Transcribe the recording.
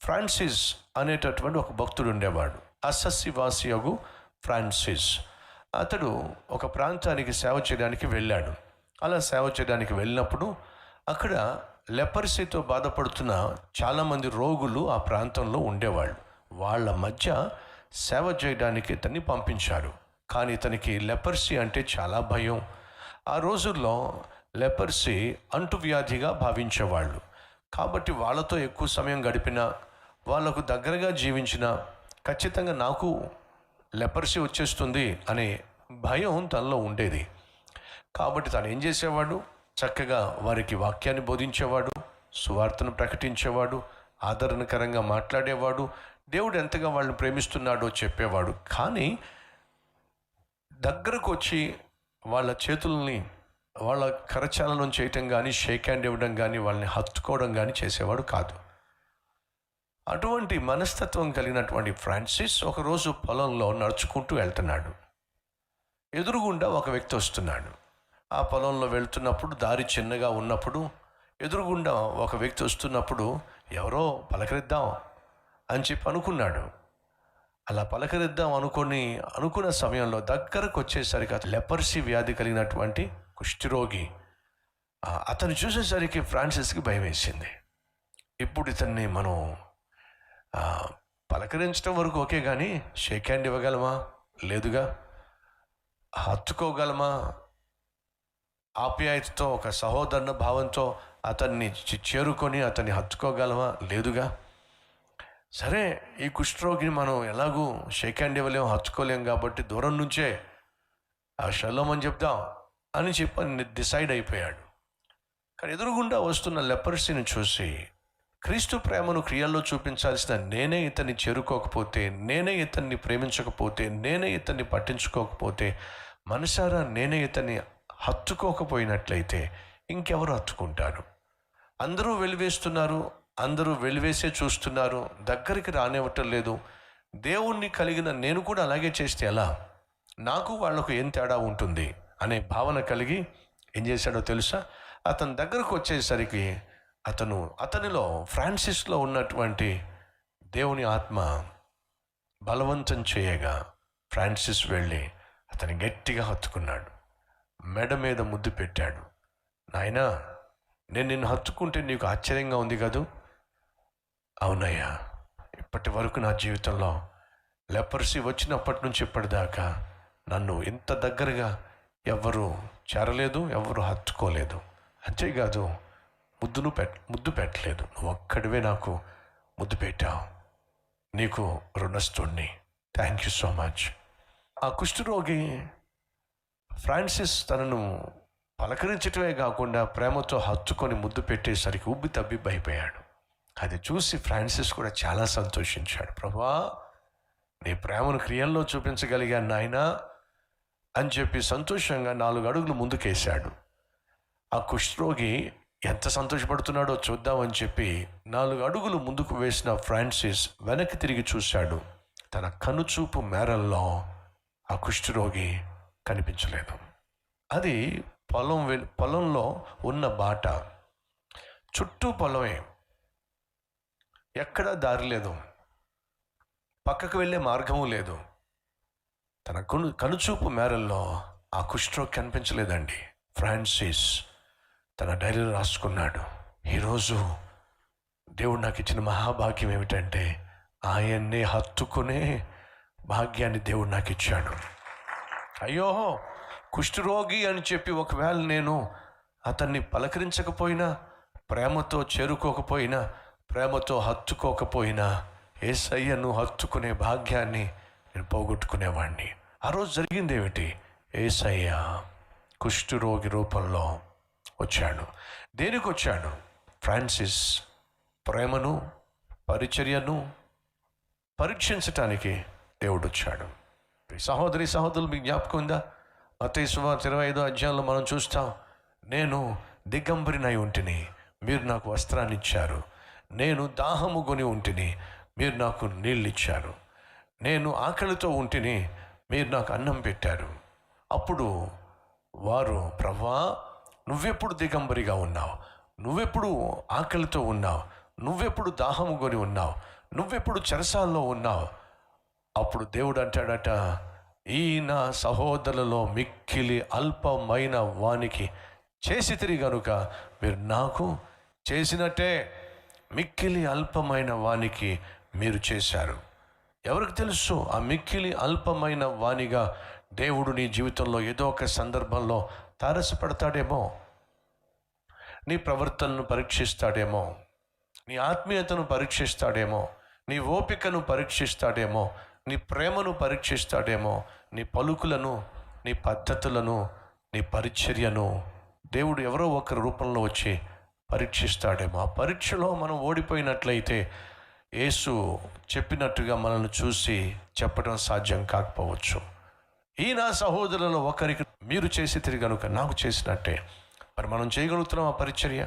Francis అనేటటువంటి ఒక భక్తుడు ఉండేవాడు. అస్ససి వాసియగు ఫ్రాన్సిస్. అతడు ఒక ప్రాంతానికి సేవ చేయడానికి వెళ్ళాడు. అలా సేవ చేయడానికి వెళ్ళినప్పుడు అక్కడ లెపర్సీతో బాధపడుతున్న చాలామంది రోగులు ఆ ప్రాంతంలో ఉండేవాళ్ళు. వాళ్ళ మధ్య సేవ చేయడానికి ఇతన్ని పంపించారు. కానీ ఇతనికి లెపర్సీ అంటే చాలా భయం. ఆ రోజుల్లో లెపర్సీ అంటువ్యాధిగా భావించేవాళ్ళు. కాబట్టి వాళ్ళతో ఎక్కువ సమయం గడిపిన, వాళ్ళకు దగ్గరగా జీవించిన ఖచ్చితంగా నాకు లెపర్సీ వచ్చేస్తుంది అనే భయం తనలో ఉండేది. కాబట్టి తను ఏం చేసేవాడు, చక్కగా వారికి వాక్యాన్ని బోధించేవాడు, సువార్తను ప్రకటించేవాడు, ఆదరణకరంగా మాట్లాడేవాడు, దేవుడు ఎంతగా వాళ్ళని ప్రేమిస్తున్నాడో చెప్పేవాడు. కానీ దగ్గరకు వచ్చి వాళ్ళ చేతుల్ని వాళ్ళ కరచాలనం చేయటం కానీ, షేక్ హ్యాండ్ ఇవ్వడం కానీ, వాళ్ళని హత్తుకోవడం కానీ చేసేవాడు కాదు. అటువంటి మనస్తత్వం కలిగినటువంటి ఫ్రాన్సిస్ ఒకరోజు పొలంలో నడుచుకుంటూ వెళ్తున్నాడు. ఎదురుగుండా ఒక వ్యక్తి వస్తున్నాడు. ఆ పొలంలో వెళ్తున్నప్పుడు దారి చిన్నగా ఉన్నప్పుడు ఎదురుగుండా ఒక వ్యక్తి వస్తున్నప్పుడు ఎవరో పలకరిద్దాం అని చెప్పి అనుకున్నాడు. అలా పలకరిద్దాం అనుకున్న సమయంలో దగ్గరకు వచ్చేసరికి లెపర్సీ వ్యాధి కలిగినటువంటి కుష్ఠరోగి అతను చూసేసరికి ఫ్రాన్సిస్కి భయం వేసింది. ఇప్పుడు ఇతన్ని మనం పలకరించడం వరకు ఓకే, కానీ షేక్ హ్యాండ్ ఇవ్వగలమా? లేదుగా. హత్తుకోగలమా? ఆప్యాయతతో ఒక సహోదర భావంతో అతన్ని చేరుకొని అతన్ని హత్తుకోగలమా? లేదుగా. సరే, ఈ కుష్ఠరోగిని మనం ఎలాగూ షేక్ హ్యాండ్ ఇవ్వలేము, హత్తుకోలేం, కాబట్టి దూరం నుంచే షలోమ్ అని చెప్దాం అని చెప్పి డిసైడ్ అయిపోయాడు. కానీ ఎదురుగుండా వస్తున్న లెపర్సీని చూసి క్రీస్తు ప్రేమను క్రియల్లో చూపించాల్సిన నేనే ఇతన్ని చేరుకోకపోతే, నేనే ఇతన్ని ప్రేమించకపోతే, నేనే ఇతన్ని పట్టించుకోకపోతే, మనసారా నేనే ఇతన్ని హత్తుకోకపోయినట్లయితే ఇంకెవరు హత్తుకుంటారు? అందరూ వెలివేస్తున్నారు, అందరూ వెలివేసే చూస్తున్నారు, దగ్గరికి రానివ్వటం లేదు. దేవుణ్ణి కలిగిన నేను కూడా అలాగే చేస్తే ఎలా? నాకు వాళ్లకు ఏం తేడా ఉంటుంది అనే భావన కలిగి ఏం చేశాడో తెలుసా? అతని దగ్గరకు వచ్చేసరికి అతనిలో ఫ్రాన్సిస్లో ఉన్నటువంటి దేవుని ఆత్మ బలవంతం చేయగా ఫ్రాన్సిస్ వెళ్ళి అతని గట్టిగా హత్తుకున్నాడు. మెడ మీద ముద్దు పెట్టాడు. నాయనా, నేను నిన్ను హత్తుకుంటే నీకు ఆశ్చర్యంగా ఉంది కదూ? అవునయ్యా, ఇప్పటి వరకు నా జీవితంలో లెపర్సీ వచ్చినప్పటి నుంచి ఇప్పటిదాకా నన్ను ఇంత దగ్గరగా ఎవ్వరూ చేరలేదు, ఎవ్వరూ హత్తుకోలేదు. అంతేకాదు, ముద్దు పెట్టలేదు. నువ్వు ఒక్కడివే నాకు ముద్దు పెట్టావు. నీకు రుణస్తుణ్ణి. Thank you so much. ఆ కుష్ఠరోగి ఫ్రాన్సిస్ తనను పలకరించటమే కాకుండా ప్రేమతో హత్తుకొని ముద్దు పెట్టేసరికి ఉబ్బి తబ్బి భయపోయాడు. అది చూసి ఫ్రాన్సిస్ కూడా చాలా సంతోషించాడు. ప్రభువా, నీ ప్రేమను క్రియల్లో చూపించగలిగాను నాయనా అని చెప్పి సంతోషంగా 4 అడుగులు ముందుకేశాడు. ఆ కుష్ఠరోగి ఎంత సంతోషపడుతున్నాడో చూద్దామని చెప్పి 4 అడుగులు ముందుకు వేసిన ఫ్రాన్సిస్ వెనక్కి తిరిగి చూశాడు. తన కనుచూపు మేరల్లో ఆ కుష్ఠరోగి కనిపించలేదు. అది పొలంలో ఉన్న బాట. చుట్టూ పొలమే, ఎక్కడా దారి లేదు, పక్కకు వెళ్ళే మార్గము లేదు. తన కనుచూపు మేరల్లో ఆ కుష్ఠరోగి కనిపించలేదండి. ఫ్రాన్సిస్ తన డైరీలో రాసుకున్నాడు, ఈరోజు దేవుడు నాకు ఇచ్చిన మహాభాగ్యం ఏమిటంటే ఆయన్నే హత్తుకునే భాగ్యాన్ని దేవుడు నాకు ఇచ్చాడు. అయ్యో, కుష్ఠరోగి అని చెప్పి ఒకవేళ నేను అతన్ని పలకరించకపోయినా, ప్రేమతో చేరుకోకపోయినా, ప్రేమతో హత్తుకోకపోయినా, యేసయ్యను హత్తుకునే భాగ్యాన్ని నేను పోగొట్టుకునేవాడిని. ఆ రోజు జరిగింది ఏమిటి? యేసయ్య కుష్ఠరోగి రూపంలో వచ్చాడు. దేనికి వచ్చాడు? ఫ్రాన్సిస్ ప్రేమను, పరిచర్యను పరీక్షించటానికి దేవుడు వచ్చాడు. సహోదరులు, మీకు జ్ఞాపకం ఉందా? మత్తయి సువార్త 25వ అధ్యాయంలో మనం చూస్తాం, నేను దిగంబరినై ఉంటిని, మీరు నాకు వస్త్రాన్ని ఇచ్చారు. నేను దాహము కొని ఉంటిని, మీరు నాకు నీళ్ళు ఇచ్చారు. నేను ఆకలితో ఉంటిని, మీరు నాకు అన్నం పెట్టారు. అప్పుడు వారు, ప్రభువా, నువ్వెప్పుడు దిగంబరిగా ఉన్నావు? నువ్వెప్పుడు ఆకలితో ఉన్నావు? నువ్వెప్పుడు దాహము కొని ఉన్నావు, నువ్వెప్పుడు చెరసాల్లో ఉన్నావు. అప్పుడు దేవుడు అంటాడట, ఈ నా సహోదరులలో మిక్కిలి అల్పమైన వానికి చేసితిరి గనుక మీరు నాకు చేసినట్టే. మిక్కిలి అల్పమైన వానికి మీరు చేశారు. ఎవరికి తెలుసు, ఆ మిక్కిలి అల్పమైన వానిగా దేవుడు నీ జీవితంలో ఏదో ఒక సందర్భంలో తారసపడతాడేమో, నీ ప్రవర్తనను పరీక్షిస్తాడేమో, నీ ఆత్మీయతను పరీక్షిస్తాడేమో, నీ ఓపికను పరీక్షిస్తాడేమో, నీ ప్రేమను పరీక్షిస్తాడేమో, నీ పలుకులను, నీ పద్ధతులను, నీ పరిచర్యను దేవుడు ఎవరో ఒకరి రూపంలో వచ్చి పరీక్షిస్తాడేమో. ఆ పరీక్షలో మనం ఓడిపోయినట్లయితే యేసు చెప్పినట్టుగా మనల్ని చూసి చెప్పడం సాధ్యం కాకపోవచ్చు. ఈ నా సహోదరులలో ఒకరికి మీరు చేసి తిరిగి కనుక నాకు చేసినట్టే. మరి మనం చేయగలుగుతున్నాం ఆ పరిచర్య?